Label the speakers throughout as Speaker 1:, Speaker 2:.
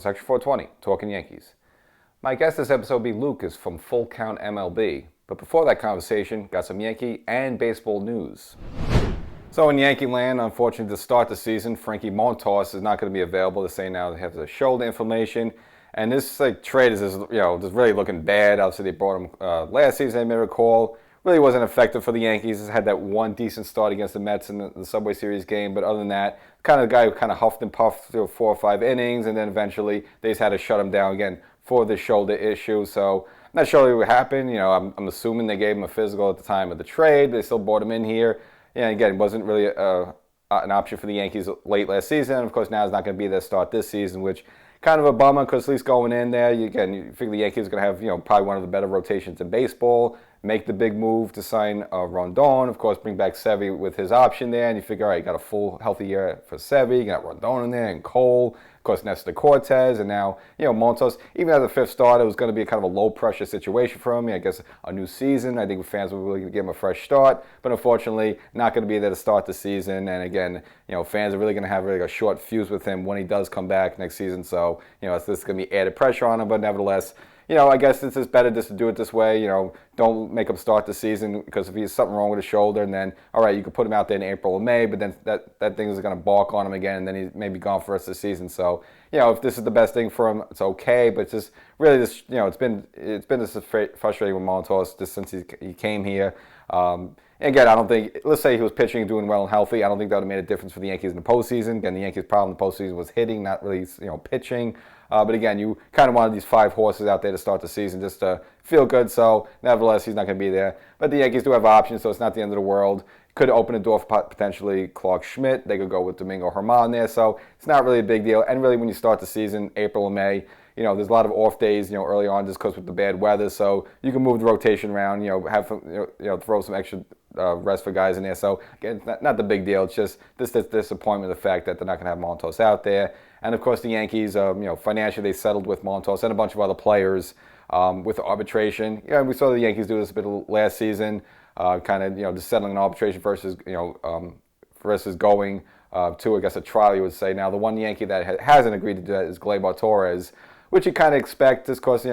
Speaker 1: Section 420, Talkin Yankees. My guest this episode will be Lucas from Full Count MLB. But before that conversation, got some Yankee and baseball news. So in Yankee land, unfortunately to start the season, Frankie Montas is not going to be available. They're saying now they have the shoulder inflammation. And this trade is just really looking bad. Obviously they brought him last season, I may recall. Really wasn't effective for the Yankees. Just had that one decent start against the Mets in the Subway Series game. But other than that, kind of the guy who kind of huffed and puffed through 4 or 5 innings. And then eventually they just had to shut him down again for the shoulder issue. So I'm not sure what happened. I'm assuming they gave him a physical at the time of the trade. They still brought him in here. Again, it wasn't really an option for the Yankees late last season. And of course, now it's not going to be their start this season, which kind of a bummer because at least going in there, you figure the Yankees are going to have probably one of the better rotations in baseball. Make the big move to sign Rondon. Of course, bring back Sevy with his option there. And you figure, all right, you got a full, healthy year for Sevy. You got Rondon in there and Cole. Of course, Nestor Cortez. And now, Montas, even as a 5th starter, it was going to be kind of a low-pressure situation for him. I guess a new season. I think fans were really going to give him a fresh start. But unfortunately, not going to be there to start the season. And again, fans are really going to have a short fuse with him when he does come back next season. So, this is going to be added pressure on him. But nevertheless, I guess it's just better just to do it this way. Don't make him start the season because if he's something wrong with his shoulder, and then, all right, you could put him out there in April or May, but then that thing is going to balk on him again, and then he may be gone for the rest of the season. So, if this is the best thing for him, it's okay. But it's just really just, it's been just frustrating with Montas just since he came here. Again, I don't think, let's say he was pitching and doing well and healthy. I don't think that would have made a difference for the Yankees in the postseason. Again, the Yankees' problem in the postseason was hitting, not really, pitching. But again, you kind of wanted these 5 horses out there to start the season just to feel good. So, nevertheless, he's not going to be there. But the Yankees do have options, so it's not the end of the world. Could open a door for potentially Clark Schmidt. They could go with Domingo Germán there. So, it's not really a big deal. And really, when you start the season, April or May, there's a lot of off days, early on just because with the bad weather. So, you can move the rotation around, have throw some extra rest for guys in there. So, again, it's not the big deal. It's just this disappointment of the fact that they're not going to have Montas out there. And, of course, the Yankees, financially they settled with Montas and a bunch of other players with arbitration. We saw the Yankees do this a bit last season, kind of, just settling an arbitration versus going to, I guess, a trial, you would say. Now, the one Yankee that hasn't agreed to do that is Gleyber Torres, which you kind of expect just because,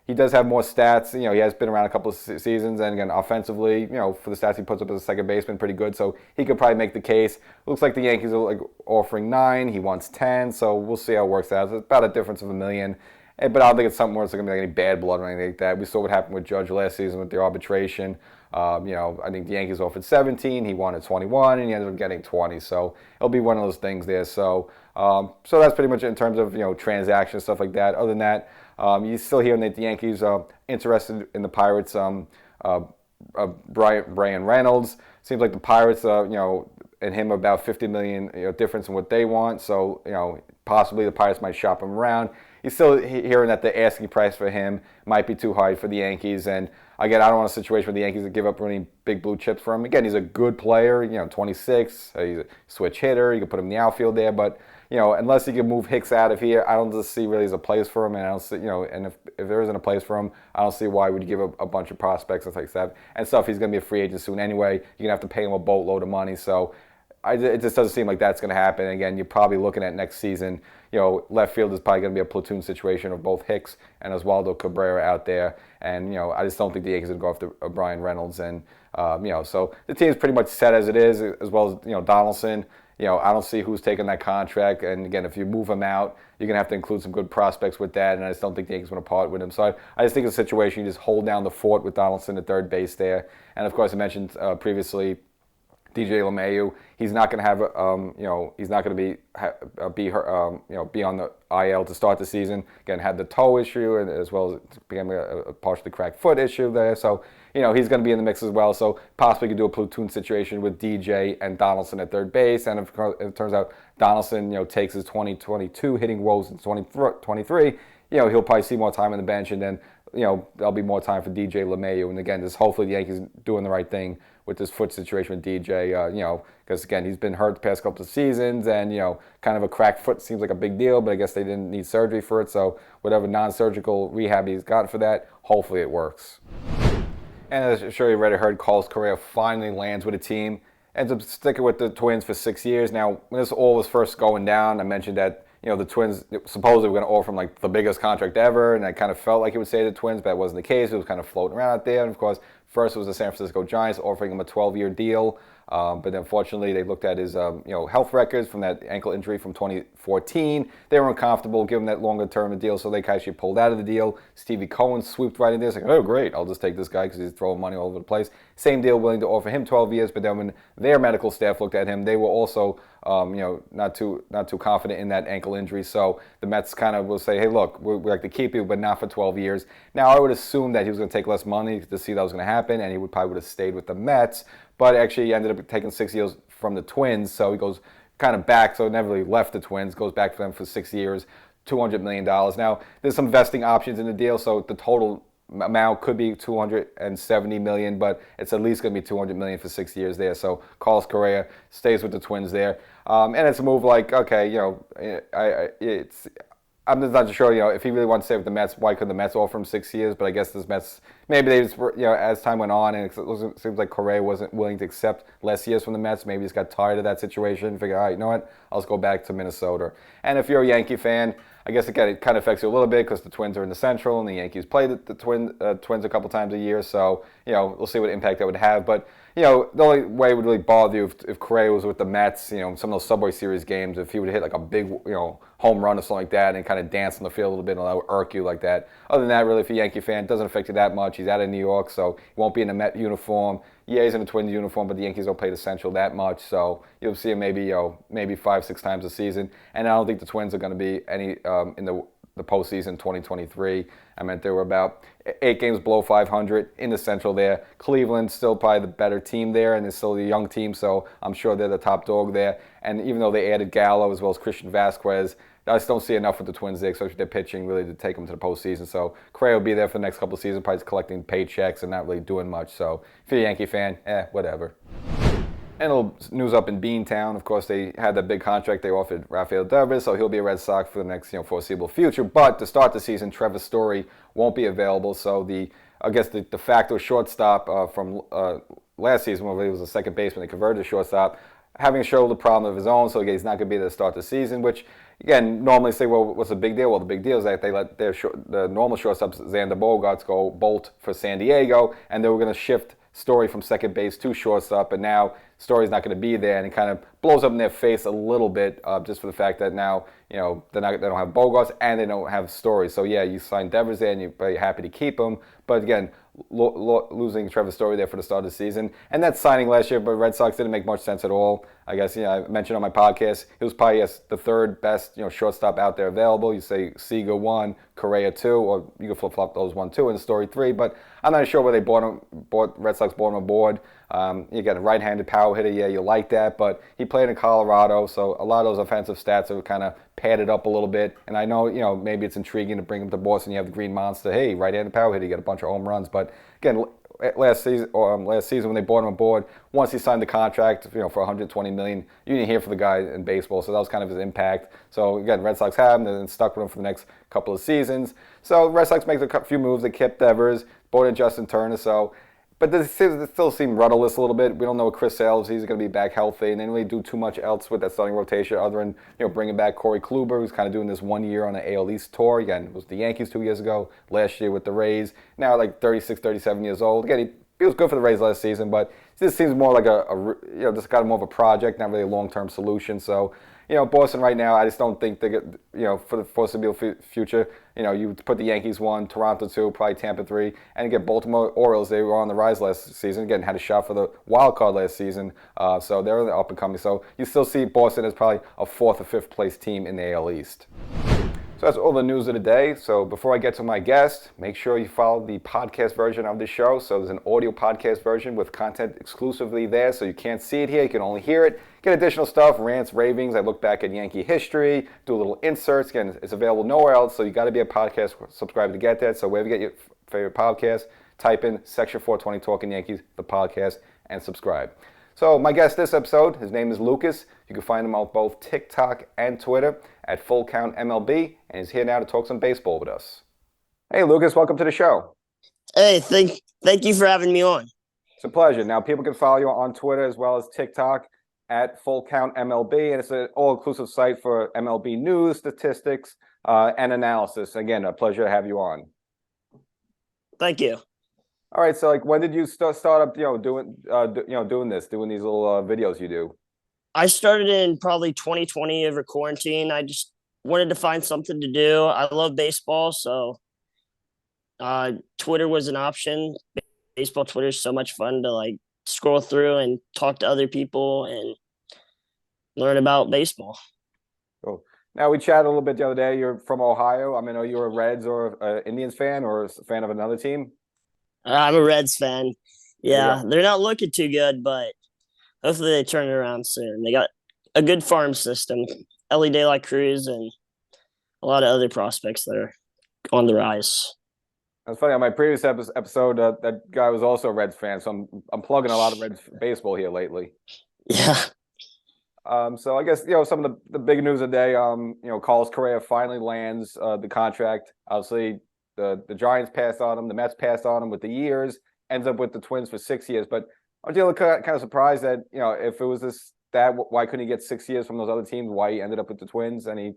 Speaker 1: he does have more stats. He has been around a couple of seasons, and again, offensively, for the stats he puts up as a second baseman, pretty good. So he could probably make the case. Looks like the Yankees are offering 9. He wants 10. So we'll see how it works out. It's about a difference of $1 million. But I don't think it's something where it's going to be any bad blood or anything like that. We saw what happened with Judge last season with the arbitration. I think the Yankees offered 17. He wanted 21, and he ended up getting 20. So it'll be one of those things there. So that's pretty much it in terms of transactions, stuff like that. Other than that, you still hearing that the Yankees are interested in the Pirates. Brian Reynolds seems like the Pirates, and him about $50 million difference in what they want. So possibly the Pirates might shop him around. You're still hearing that the asking price for him might be too high for the Yankees. And again, I don't want a situation where the Yankees give up any big blue chips for him. Again, he's a good player, 26. He's a switch hitter. You can put him in the outfield there. But, unless he can move Hicks out of here, I don't just see really as a place for him. And I don't see, and if there isn't a place for him, I don't see why would you give up a bunch of prospects and stuff like that. And stuff, he's going to be a free agent soon anyway. You're going to have to pay him a boatload of money. So it just doesn't seem like that's going to happen. And again, you're probably looking at next season, left field is probably going to be a platoon situation of both Hicks and Oswaldo Cabrera out there. And, I just don't think the Yankees would go after Brian Reynolds. And, so the team's pretty much set as it is, as well as, Donaldson. I don't see who's taking that contract. And, again, if you move him out, you're going to have to include some good prospects with that. And I just don't think the Yankees want to part with him. So I just think it's a situation you just hold down the fort with Donaldson at third base there. And, of course, I mentioned previously, DJ LeMahieu, he's not going to have, he's not going to be on the IL to start the season. Again, had the toe issue and as well as became a partially cracked foot issue there. So, he's going to be in the mix as well. So possibly could do a platoon situation with DJ and Donaldson at third base. And if it turns out Donaldson, takes his 2022 hitting woes in 2023, he'll probably see more time on the bench, and then, there'll be more time for DJ LeMahieu. And again, just hopefully the Yankees doing the right thing with this foot situation with DJ, because again, he's been hurt the past couple of seasons, and, kind of a cracked foot seems like a big deal, but I guess they didn't need surgery for it. So whatever non-surgical rehab he's got for that, hopefully it works. And as I'm sure you already heard, Carlos Correa finally lands with a team. Ends up sticking with the Twins for 6 years. Now, when this all was first going down, I mentioned that the Twins supposedly were going to offer him like the biggest contract ever, and I kind of felt like he would say the Twins, but that wasn't the case. It was kind of floating around out there, and of course, first it was the San Francisco Giants offering him a 12-year deal. But unfortunately, they looked at his health records from that ankle injury from 2014. They were uncomfortable giving that longer-term deal, so they actually pulled out of the deal. Stevie Cohen swooped right in there, saying, "Oh, great, I'll just take this guy because he's throwing money all over the place." Same deal, willing to offer him 12 years. But then when their medical staff looked at him, they were also not too confident in that ankle injury. So the Mets kind of will say, "Hey, look, we'd like to keep you, but not for 12 years." Now, I would assume that he was going to take less money to see that was going to happen, and he would have stayed with the Mets. But actually, he ended up taking 6 years from the Twins, so he goes kind of back. So he never really left the Twins, goes back for them for 6 years, $200 million. Now, there's some vesting options in the deal, so the total amount could be $270 million, but it's at least going to be $200 million for 6 years there. So Carlos Correa stays with the Twins there. And it's a move like, okay, I'm just not sure, if he really wants to stay with the Mets, why couldn't the Mets offer him 6 years? But I guess this Mets, maybe they just were, as time went on, and it seems like Correa wasn't willing to accept less years from the Mets. Maybe he just got tired of that situation, figured, all right, you know what, I'll just go back to Minnesota. And if you're a Yankee fan, I guess again, it kind of affects you a little bit because the Twins are in the Central and the Yankees play the Twins a couple times a year. So, we'll see what impact that would have. But, the only way it would really bother you if Correa was with the Mets, some of those Subway Series games, if he would hit like a big, home run or something like that and kind of dance on the field a little bit and that would irk you like that. Other than that, really, if you're a Yankee fan, it doesn't affect you that much. He's out of New York, so he won't be in the Met uniform. Yeah, he's in the Twins uniform, but the Yankees don't play the Central that much, so you'll see him maybe 5-6 times a season. And I don't think the Twins are going to be any in the postseason 2023. I meant they were about 8 games below 500 in the Central there. Cleveland's still probably the better team there, and it's still a young team, so I'm sure they're the top dog there. And even though they added Gallo as well as Christian Vasquez, I just don't see enough with the Twins there, especially their pitching, really, to take them to the postseason. So Correa will be there for the next couple of seasons, probably just collecting paychecks and not really doing much. So if you're a Yankee fan, whatever. And a little news up in Beantown. Of course, they had that big contract they offered Rafael Devers, so he'll be a Red Sox for the next foreseeable future. But to start the season, Trevor Story won't be available. So the de facto shortstop from last season, when he was a second baseman, they converted to shortstop, having a shoulder problem of his own, so he's not going to be there to start the season, which, again, normally say, well, what's the big deal? Well, the big deal is that they let the normal shortstops, Xander Bogaerts, go bolt for San Diego, and they were going to shift Story from second base to shortstop, and now Story's not going to be there, and it kind of blows up in their face a little bit just for the fact that now, they don't have Bogaerts and they don't have Story. So, yeah, you signed Devers there, and you're very happy to keep him. But, again, losing Trevor Story there for the start of the season. And that signing last year, but Red Sox didn't make much sense at all. I guess, I mentioned on my podcast, he was probably the third best, shortstop out there available. You say Seager 1, Correa 2, or you can flip-flop those 1, 2, and Story 3. But I'm not sure where they Red Sox bought him aboard. You got a right-handed power hitter, yeah, you like that. But he played in Colorado, so a lot of those offensive stats are kind of padded up a little bit. And I know, maybe it's intriguing to bring him to Boston. You have the Green Monster. Hey, right-handed power hitter, you get a bunch of home runs. But again, last season when they brought him aboard, once he signed the contract, for $120 million, you didn't hear from the guy in baseball. So that was kind of his impact. So again, Red Sox have him and stuck with him for the next couple of seasons. So Red Sox make a few moves. They kept Devers, brought in Justin Turner. But they still seem rudderless a little bit. We don't know what Chris Sale is. He's going to be back healthy. And they didn't really do too much else with that starting rotation other than bringing back Corey Kluber, who's kind of doing this 1 year on the AL East tour. Again, it was the Yankees 2 years ago, last year with the Rays. Now like 36, 37 years old. Again, he was good for the Rays last season, but this seems more like just kind of more of a project, not really a long-term solution. So, Boston right now, I just don't think they get, for the foreseeable future, you put the Yankees 1, Toronto 2, probably Tampa 3, and you get Baltimore Orioles. They were on the rise last season. Again, had a shot for the wild card last season. So they're up and coming. So you still see Boston as probably a 4th or 5th place team in the AL East. So that's all the news of the day. So before I get to my guest, make sure you follow the podcast version of the show. So there's an audio podcast version with content exclusively there. So you can't see it here. You can only hear it. Get additional stuff, rants, ravings. I look back at Yankee history, do little inserts. Again, it's available nowhere else. So you got to be a podcast subscriber to get that. So wherever you get your favorite podcast, type in Section 420 Talkin Yankees, the podcast, and subscribe. So my guest this episode, his name is Lucas. You can find him on both TikTok and Twitter at Full Count MLB, and he's here now to talk some baseball with us. Hey, Lucas, welcome to the show.
Speaker 2: Hey, thank you for having me on.
Speaker 1: It's a pleasure. Now, people can follow you on Twitter as well as TikTok at Full Count MLB, and it's an all-inclusive site for MLB news, statistics, and analysis. Again, a pleasure to have you on.
Speaker 2: Thank you.
Speaker 1: All right, so like, when did you start up, doing these little videos you do?
Speaker 2: I started in probably 2020 over quarantine. I just wanted to find something to do. I love baseball, so Twitter was an option. Baseball Twitter is so much fun to like scroll through and talk to other people and learn about baseball.
Speaker 1: Cool. Now, we chatted a little bit the other day. You're from Ohio. I mean, are you a Reds or Indians fan, or a fan of another team?
Speaker 2: I'm a Reds fan.
Speaker 1: There you
Speaker 2: Yeah,
Speaker 1: go.
Speaker 2: they're not looking too good, but hopefully they turn it around soon. They got a good farm system, Ellie De La Cruz, and a lot of other prospects that are on the rise.
Speaker 1: That's funny. On my previous episode, that guy was also a Reds fan, so I'm plugging a lot of Reds baseball here lately.
Speaker 2: Yeah.
Speaker 1: So I guess some of the big news of the day. Carlos Correa finally lands the contract. Obviously, the Giants passed on him, the Mets passed on him with the years. Ends up with the Twins for 6 years. But aren't you kind of surprised that if it was why couldn't he get 6 years from those other teams? Why he ended up with the Twins? Any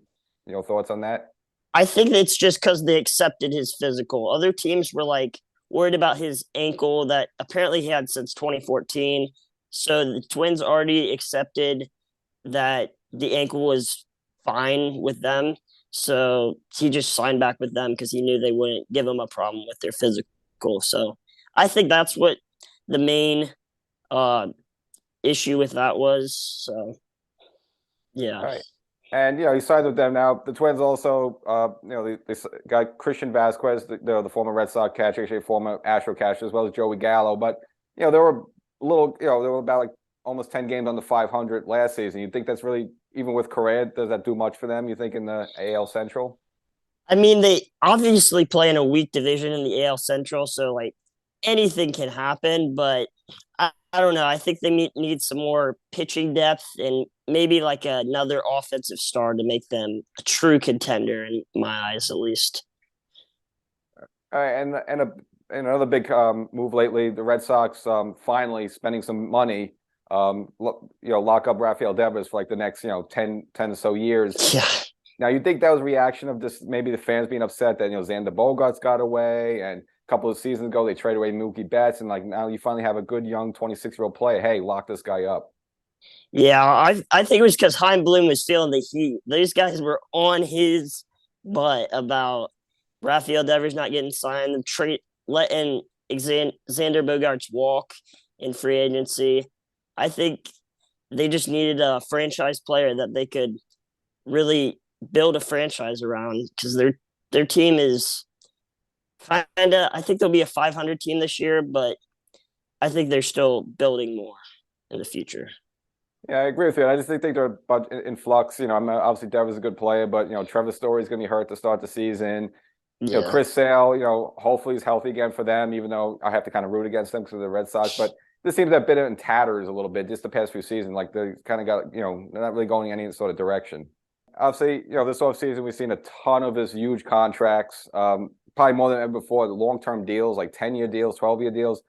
Speaker 1: thoughts on that?
Speaker 2: I think it's just because they accepted his physical. Other teams were like worried about his ankle that apparently he had since 2014. So the Twins already accepted that the ankle was fine with them. So he just signed back with them because he knew they wouldn't give him a problem with their physical. So I think that's what the main uh, issue with that was. So yeah.
Speaker 1: All right. And he signed with them now. The Twins also, they got Christian Vasquez, the former Red Sox catcher, actually former Astro catcher, as well as Joey Gallo. But they were they were about like almost 10 games under 500 last season. You think that's really, even with Correa, does that do much for them? You think in the AL Central?
Speaker 2: I mean, they obviously play in a weak division in the AL Central, so like anything can happen. But I don't know. I think they need some more pitching depth and maybe like another offensive star to make them a true contender in my eyes, at least.
Speaker 1: All right, and another big move lately, the Red Sox finally spending some money. Lock up Rafael Devers for like the next 10 or so years.
Speaker 2: Yeah.
Speaker 1: Now, you think that was a reaction of this, maybe the fans being upset that Xander Bogaerts got away, and a couple of seasons ago they traded away Mookie Betts, and like now you finally have a good young 26-year-old player. Hey, lock this guy up.
Speaker 2: Yeah, I think it was because Heim Bloom was feeling the heat. These guys were on his butt about Rafael Devers not getting signed, the trade letting Xander Bogaerts walk in free agency. I think they just needed a franchise player that they could really build a franchise around because their team is kind of. I think they'll be a 500 team this year, but I think they're still building more in the future.
Speaker 1: Yeah, I agree with you. I just think they're in flux. I'm obviously Devers is a good player, but Trevor Story's going to be hurt to start the season.
Speaker 2: Yeah.
Speaker 1: Chris Sale, hopefully he's healthy again for them, even though I have to kind of root against them because of the Red Sox. But this seems that bit in tatters a little bit just the past few seasons. Like they kind of got, they're not really going any sort of direction. Obviously, this offseason we've seen a ton of his huge contracts, probably more than ever before. The long-term deals, like 10-year deals, 12-year deals.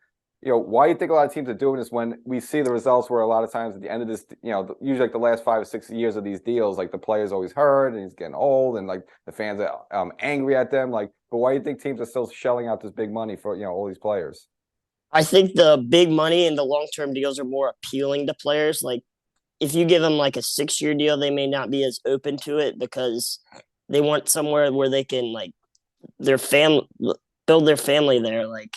Speaker 1: Why do you think a lot of teams are doing this when we see the results where a lot of times at the end of this, usually like the last 5 or 6 years of these deals, like the player's always hurt and he's getting old and like the fans are angry at them. Like, but why do you think teams are still shelling out this big money for, all these players?
Speaker 2: I think the big money and the long term deals are more appealing to players. Like if you give them like a 6-year deal, they may not be as open to it because they want somewhere where they can like their family build their family there, like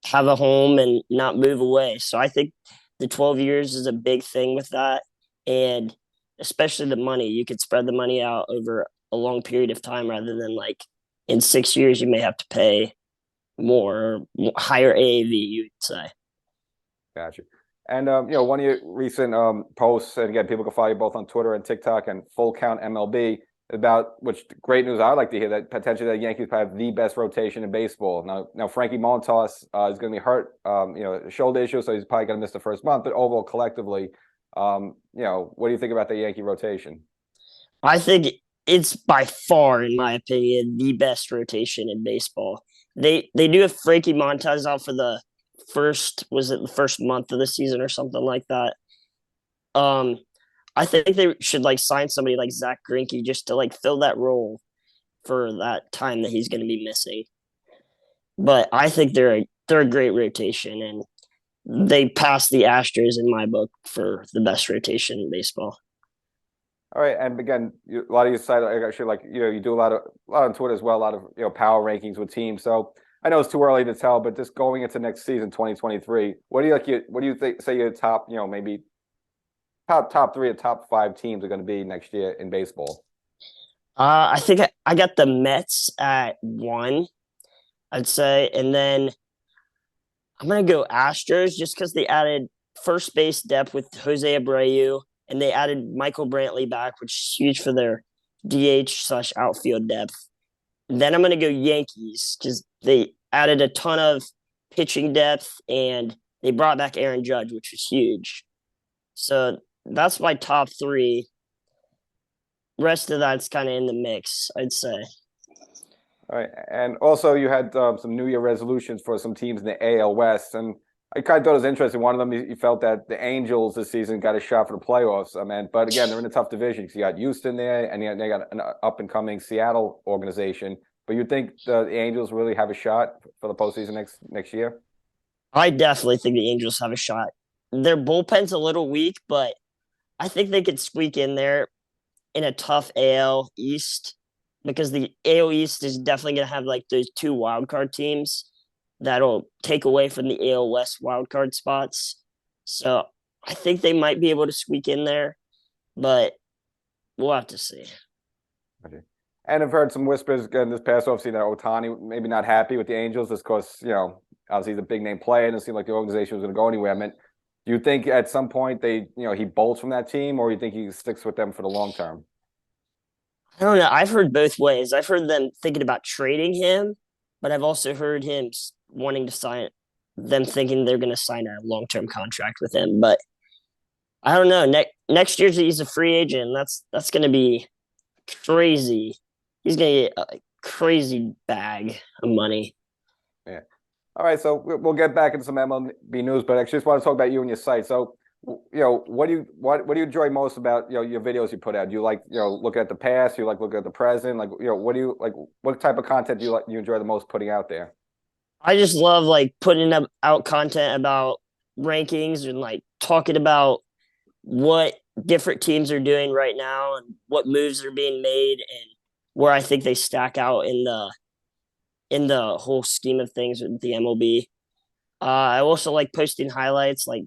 Speaker 2: have a home and not move away. So I think the 12 years is a big thing with that. And especially the money, you could spread the money out over a long period of time rather than like in 6 years, you may have to pay more, higher AAV, you'd say.
Speaker 1: Gotcha. And one of your recent posts, and again, people can follow you both on Twitter and TikTok and Full Count MLB about which great news I'd like to hear that potentially the Yankees have the best rotation in baseball. Now Frankie Montas is going to be hurt, shoulder issue, so he's probably going to miss the first month. But overall, collectively, what do you think about the Yankee rotation?
Speaker 2: I think it's by far, in my opinion, the best rotation in baseball. They do have Frankie Montas out for the first month of the season or something like that. Um, I think they should like sign somebody like Zach Greinke just to like fill that role for that time that he's going to be missing. But I think they're a great rotation, and they passed the Astros in my book for the best rotation in baseball.
Speaker 1: All right, and again, a lot of you side actually like you do a lot on Twitter as well, a lot of power rankings with teams. So I know it's too early to tell, but just going into next season, 2023, what do you what do you think? Say your top, maybe top three or top five teams are going to be next year in baseball.
Speaker 2: I think I got the Mets at one, I'd say, and then I'm gonna go Astros just because they added first base depth with Jose Abreu, and they added Michael Brantley back, which is huge for their DH slash outfield depth. And then I'm gonna go Yankees because they added a ton of pitching depth and they brought back Aaron Judge, which was huge. So that's my top three. Rest of that's kind of in the mix, I'd say.
Speaker 1: All right, and also you had some New Year resolutions for some teams in the AL West, and I kind of thought it was interesting. One of them, you felt that the Angels this season got a shot for the playoffs. I mean, but again, they're in a tough division because you got Houston there, and they got an up and coming Seattle organization. But you think the Angels really have a shot for the postseason next year?
Speaker 2: I definitely think the Angels have a shot. Their bullpen's a little weak, but I think they could squeak in there in a tough AL East because the AL East is definitely going to have like those two wild card teams that'll take away from the AL West wild card spots. So I think they might be able to squeak in there, but we'll have to see.
Speaker 1: Okay. And I've heard some whispers again this past offseason that Ohtani maybe not happy with the Angels just because, obviously he's a big name player and it seemed like the organization was going to go anywhere. I mean, do you think at some point he bolts from that team, or you think he sticks with them for the long term?
Speaker 2: I don't know. I've heard both ways. I've heard them thinking about trading him, but I've also heard him wanting to sign them thinking they're going to sign a long-term contract with him. But I don't know. Next year he's a free agent. That's going to be crazy. He's going to get a crazy bag of money.
Speaker 1: Yeah. All right, so we'll get back into some MLB news, but I actually just want to talk about you and your site. So, what do you enjoy most about your videos you put out? Do you like looking at the past? Do you like looking at the present? Like what do you like? What type of content do you enjoy the most putting out there?
Speaker 2: I just love like putting out content about rankings and like talking about what different teams are doing right now and what moves are being made and where I think they stack out in the whole scheme of things with the MLB. I also like posting highlights, like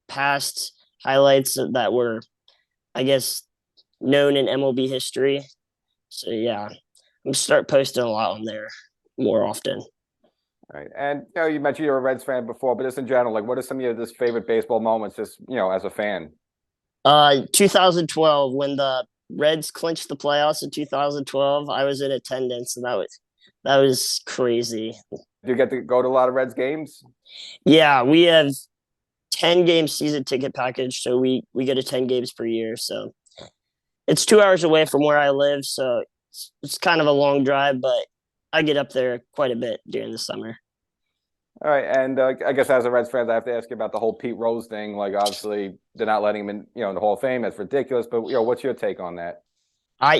Speaker 2: past highlights that were, I guess, known in MLB history. So yeah, I'm gonna start posting a lot on there more often.
Speaker 1: All right, and you mentioned you're a Reds fan before, but just in general, like what are some of your just favorite baseball moments, just as a fan?
Speaker 2: 2012 when the Reds clinched the playoffs in 2012, I was in attendance, and that was crazy.
Speaker 1: Do you get to go to a lot of Reds games?
Speaker 2: Yeah, we have 10 game season ticket package, so we go to 10 games per year. So it's 2 hours away from where I live, so it's kind of a long drive, but I get up there quite a bit during the summer.
Speaker 1: All right, and I guess as a Reds fan, I have to ask you about the whole Pete Rose thing. Like, obviously, they're not letting him in the Hall of Fame. That's ridiculous. But what's your take on that?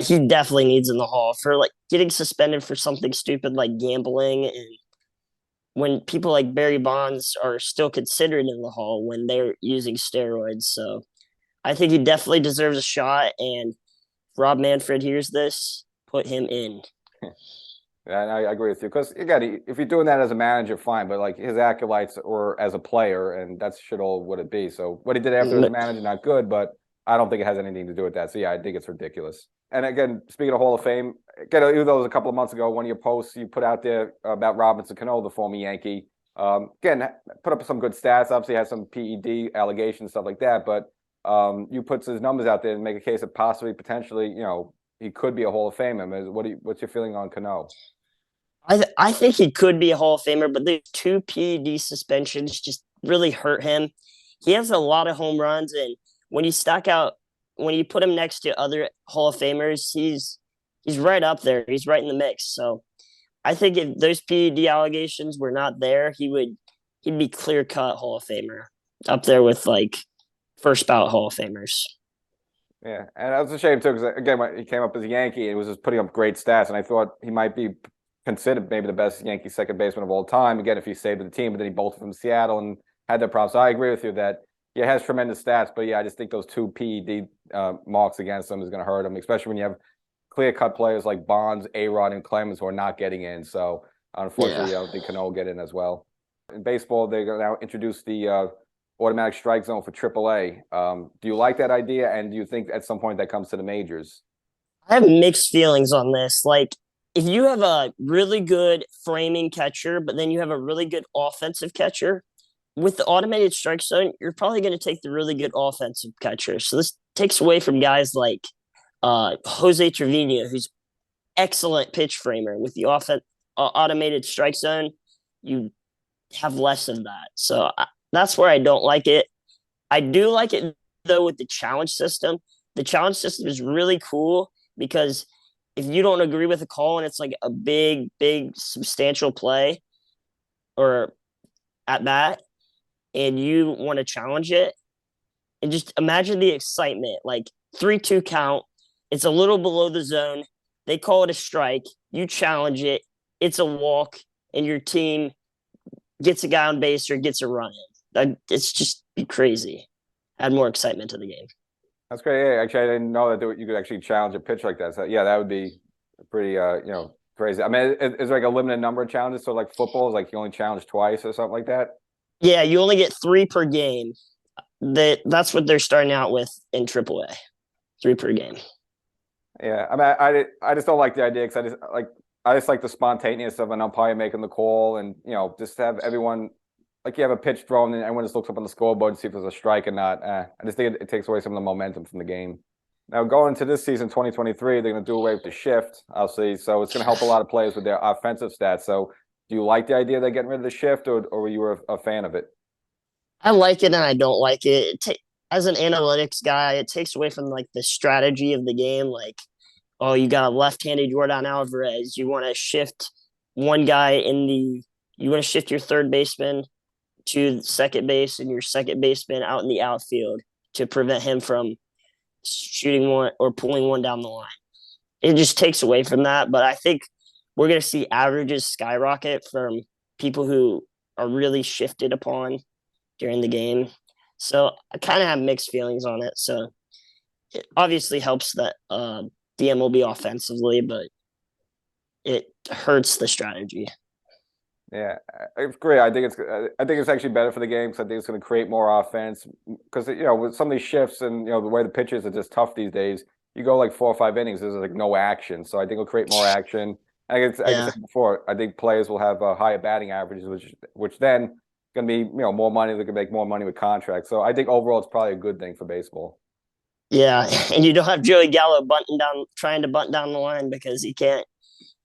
Speaker 2: He definitely needs in the Hall for like getting suspended for something stupid like gambling, and when people like Barry Bonds are still considered in the Hall when they're using steroids. So I think he definitely deserves a shot. And if Rob Manfred hears this, put him in.
Speaker 1: Yeah, I agree with you because again, if you're doing that as a manager, fine. But like his acolytes or as a player, and that should all what it be. So what he did after as a manager, not good. But I don't think it has anything to do with that. So yeah, I think it's ridiculous. And again, speaking of Hall of Fame, again, even though it was a couple of months ago, one of your posts you put out there about Robinson Cano, the former Yankee, again, put up some good stats. Obviously, has some PED allegations, stuff like that. But you put his numbers out there and make a case that possibly, potentially, he could be a Hall of Famer. What's your feeling on Cano?
Speaker 2: I think he could be a Hall of Famer, but the two PED suspensions just really hurt him. He has a lot of home runs, and when you put him next to other Hall of Famers, he's right up there. He's right in the mix. So I think if those PED allegations were not there, he'd be clear cut Hall of Famer up there with like first ballot Hall of Famers.
Speaker 1: Yeah, and that was a shame too, because again, when he came up as a Yankee, he was just putting up great stats, and I thought he might be considered maybe the best Yankee second baseman of all time. Again, if he stayed with the team, but then he bolted from Seattle and had their problems. So I agree with you that he has tremendous stats, but yeah, I just think those two PED marks against him is going to hurt him, especially when you have clear-cut players like Bonds, A-Rod, and Clemens who are not getting in. So unfortunately,
Speaker 2: Yeah.
Speaker 1: I don't think Cano will get in as well. In baseball, they're going to now introduce the automatic strike zone for AAA. Do you like that idea? And do you think at some point that comes to the majors?
Speaker 2: I have mixed feelings on this. Like, if you have a really good framing catcher, but then you have a really good offensive catcher, with the automated strike zone, you're probably going to take the really good offensive catcher. So this takes away from guys like Jose Trevino, who's excellent pitch framer. With the automated strike zone, you have less of that. So that's where I don't like it. I do like it though with the challenge system. The challenge system is really cool because if you don't agree with a call and it's like a big, substantial play or at bat, and you want to challenge it, and just imagine the excitement. Like 3-2 count, it's a little below the zone. They call it a strike. You challenge it. It's a walk, and your team gets a guy on base or gets a run in. It's just crazy. Add more excitement to the game.
Speaker 1: That's great. Yeah, actually, I didn't know that you could actually challenge a pitch like that. So yeah, that would be pretty, crazy. I mean, is there like a limited number of challenges? So like football is like you only challenge twice or something like that?
Speaker 2: Yeah, you only get 3 per game. That's what they're starting out with in AAA. 3 per game.
Speaker 1: Yeah, I mean, I just don't like the idea because I just like the spontaneous of an umpire making the call, and just have everyone like you have a pitch thrown and everyone just looks up on the scoreboard and see if there's a strike or not. I just think it takes away some of the momentum from the game. Now going into this season, 2023, they're going to do away with the shift, obviously, so it's going to help a lot of players with their offensive stats. So, do you like the idea they're getting rid of the shift, or were you a fan of it?
Speaker 2: I like it and I don't like it. As an analytics guy, it takes away from like the strategy of the game. Like, oh, you got a left-handed Jordan Alvarez. You want to shift one guy you want to shift your third baseman to second base and your second baseman out in the outfield to prevent him from shooting one or pulling one down the line. It just takes away from that. But I think we're going to see averages skyrocket from people who are really shifted upon during the game. So I kind of have mixed feelings on it. So it obviously helps that the MLB offensively, but it hurts the strategy.
Speaker 1: Yeah, I agree. I think it's actually better for the game because I think it's going to create more offense. Because with some of these shifts and the way the pitches are just tough these days, you go like 4 or 5 innings, there's like no action. So I think it'll create more action. Like I
Speaker 2: Yeah.
Speaker 1: said before, I think players will have higher batting averages, which then going to be more money. They can make more money with contracts. So I think overall it's probably a good thing for baseball.
Speaker 2: Yeah. And you don't have Joey Gallo trying to bunt down the line because he can't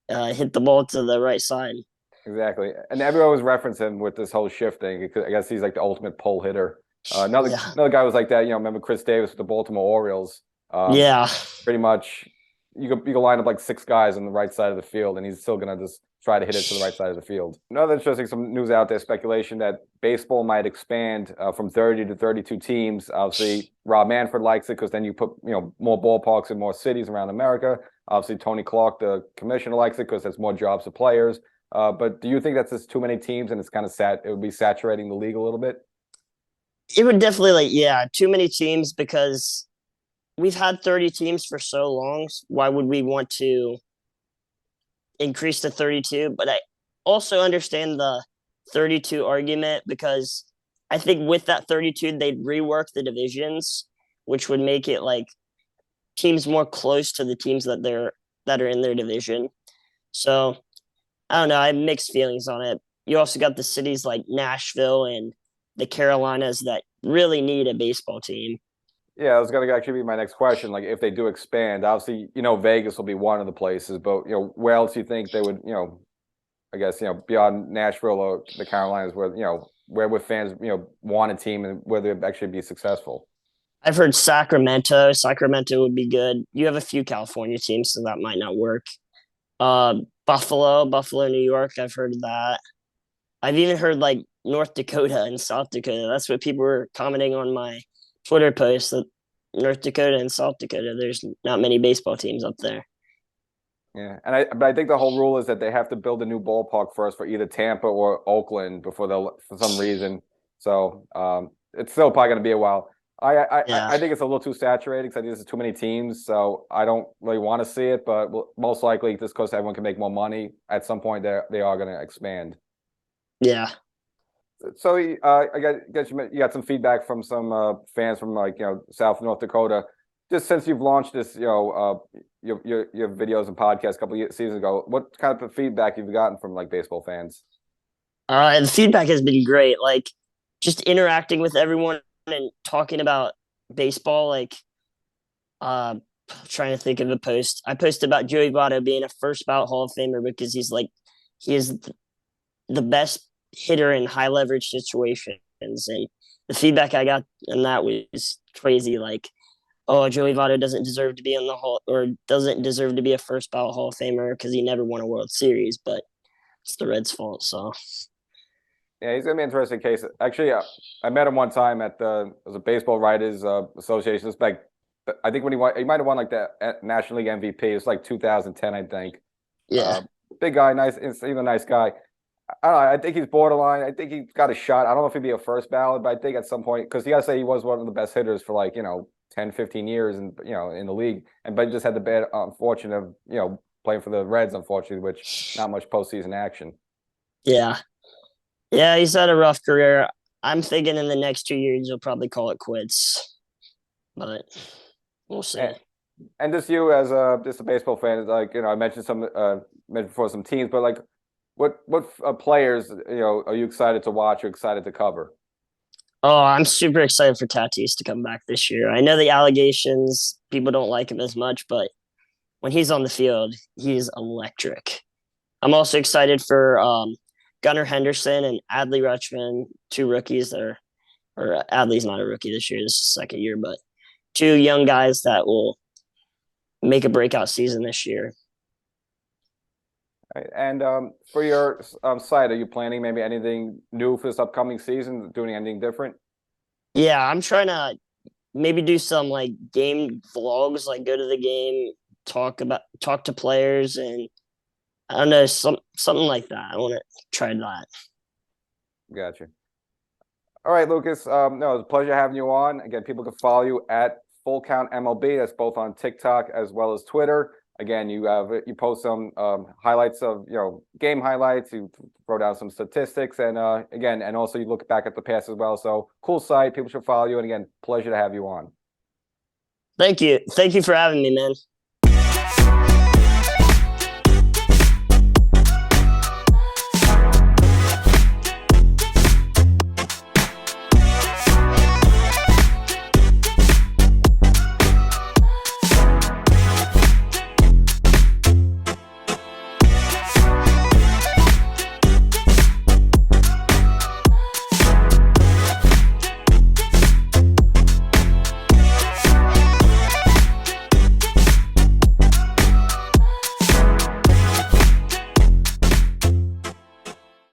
Speaker 2: hit the ball to the right side.
Speaker 1: Exactly, and everyone was referencing him with this whole shift thing because I guess he's like the ultimate pull hitter.
Speaker 2: Yeah.
Speaker 1: Another guy was like that. Remember Chris Davis with the Baltimore Orioles? Um,
Speaker 2: Yeah.
Speaker 1: Pretty much, you could line up like 6 guys on the right side of the field, and he's still gonna just try to hit it to the right side of the field. Another interesting some news out there, speculation that baseball might expand from 30 to 32 teams. Obviously, Rob Manfred likes it because then you put more ballparks in more cities around America. Obviously, Tony Clark, the commissioner, likes it because there's more jobs for players. But do you think that's just too many teams and it's kind of it would be saturating the league a little bit?
Speaker 2: It would definitely too many teams because we've had 30 teams for so long. Why would we want to increase to 32? But I also understand the 32 argument because I think with that 32, they'd rework the divisions, which would make it like teams more close to the teams that are in their division. So I don't know. I have mixed feelings on it. You also got the cities like Nashville and the Carolinas that really need a baseball team.
Speaker 1: Yeah, that was going to actually be my next question. Like, if they do expand, obviously, Vegas will be one of the places, but where else do you think they would, I guess, beyond Nashville or the Carolinas, where would fans, want a team and where they'd actually be successful?
Speaker 2: I've heard Sacramento. Sacramento would be good. You have a few California teams, so that might not work. Buffalo, New York. I've heard of that. I've even heard like North Dakota and South Dakota. That's what people were commenting on my Twitter post that North Dakota and South Dakota, there's not many baseball teams up there.
Speaker 1: Yeah, but I think the whole rule is that they have to build a new ballpark first for either Tampa or Oakland before they'll, for some reason. So it's still probably going to be a while.
Speaker 2: Yeah.
Speaker 1: I think it's a little too saturated because I think there's too many teams. So I don't really want to see it, but most likely just because everyone can make more money at some point, they are going to expand.
Speaker 2: Yeah.
Speaker 1: So I guess you got some feedback from some fans from like South North Dakota. Just since you've launched this, your videos and podcasts a couple of seasons ago, what kind of feedback you've gotten from like baseball fans?
Speaker 2: The feedback has been great. Like just interacting with everyone and talking about baseball. Like, uh, trying to think of a post. I posted about Joey Votto being a first ballot Hall of Famer because he is the best hitter in high leverage situations, and the feedback I got on that was crazy. Like, oh, Joey Votto doesn't deserve to be in the Hall or doesn't deserve to be a first ballot Hall of Famer because he never won a World Series, but it's the Reds' fault. So
Speaker 1: Yeah, he's gonna be an interesting case. Actually, I met him one time at the it was a baseball writers association. It's like I think when he might have won like the National League MVP. It was like 2010, I think.
Speaker 2: yeah,
Speaker 1: Big guy, nice. He's a nice guy. I don't know. I think he's borderline. I think he's got a shot. I don't know if he'd be a first ballot, but I think at some point, because you got to say he was one of the best hitters for like, 10, 15 years and, in the league. But he just had the bad unfortunate of, playing for the Reds, unfortunately, which not much postseason action.
Speaker 2: yeah, yeah. He's had a rough career. I'm thinking in the next 2 years he'll probably call it quits, but we'll see.
Speaker 1: And just you as just a baseball fan, is like, I mentioned mentioned before some teams, but like, what players, are you excited to watch or excited to cover?
Speaker 2: Oh, I'm super excited for Tatis to come back this year. I know the allegations, people don't like him as much, but when he's on the field, he's electric. I'm also excited for Gunnar Henderson and Adley Rutschman, two rookies that are, or Adley's not a rookie this year, this is second year, but two young guys that will make a breakout season this year.
Speaker 1: Right. And for your site, are you planning maybe anything new for this upcoming season? Doing anything different?
Speaker 2: Yeah, I'm trying to maybe do some like game vlogs, like go to the game, talk to players, and I don't know, something like that. I want to try that.
Speaker 1: Gotcha. All right, Lucas. No, it was a pleasure having you on. Again, people can follow you at Full Count MLB. That's both on TikTok as well as Twitter. Again, you post some highlights of game highlights. You throw down some statistics, and again, and also you look back at the past as well. So cool site. People should follow you. And again, pleasure to have you on.
Speaker 2: Thank you for having me, man.